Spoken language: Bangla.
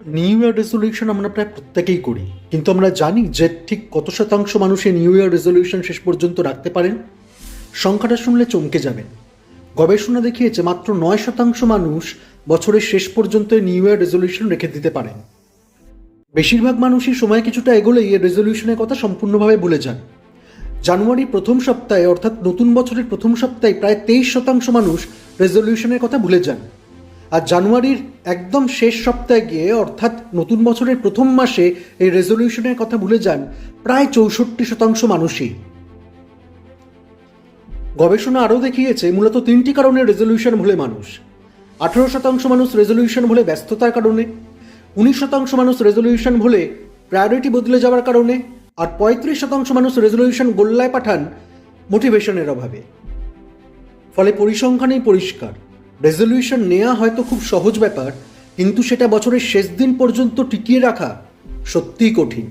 নিউ ইয়ার রেজলিউশন আমরা প্রায় প্রত্যেকেই করি, কিন্তু আমরা জানি যে ঠিক কত শতাংশ মানুষ এই নিউ ইয়ার রেজলিউশন শেষ পর্যন্ত রাখতে পারেন? সংখ্যাটা শুনলে চমকে যাবেন। গবেষণা দেখিয়েছে মাত্র 9% মানুষ বছরের শেষ পর্যন্ত নিউ ইয়ার রেজলিউশন রেখে দিতে পারেন। বেশিরভাগ মানুষই সময় কিছুটা এগোলেই এই রেজলিউশনের কথা সম্পূর্ণভাবে ভুলে যান। জানুয়ারির প্রথম সপ্তাহে অর্থাৎ নতুন বছরের প্রথম সপ্তাহে প্রায় 23% মানুষ রেজলিউশনের কথা ভুলে যান। আর জানুয়ারির একদম শেষ সপ্তাহে গিয়ে অর্থাৎ নতুন বছরের প্রথম মাসে এই রেজলিউশনের কথা ভুলে যান প্রায় 64% মানুষই। গবেষণা আরও দেখিয়েছে মূলত 3টি কারণে রেজলিউশন ভুলে মানুষ। 18% মানুষ রেজলিউশন ভুলে ব্যস্ততার কারণে, 19% মানুষ রেজলিউশন ভুলে প্রায়োরিটি বদলে যাওয়ার কারণে, আর 35% মানুষ রেজলিউশন গোল্লায় পাঠান মোটিভেশনের অভাবে। ফলে পরিসংখ্যানেই পরিষ্কার, রেজলিউশন নেওয়া হয়তো খুব সহজ ব্যাপার, কিন্তু সেটা বছরের শেষ দিন পর্যন্ত টিকিয়ে রাখা সত্যিই কঠিন।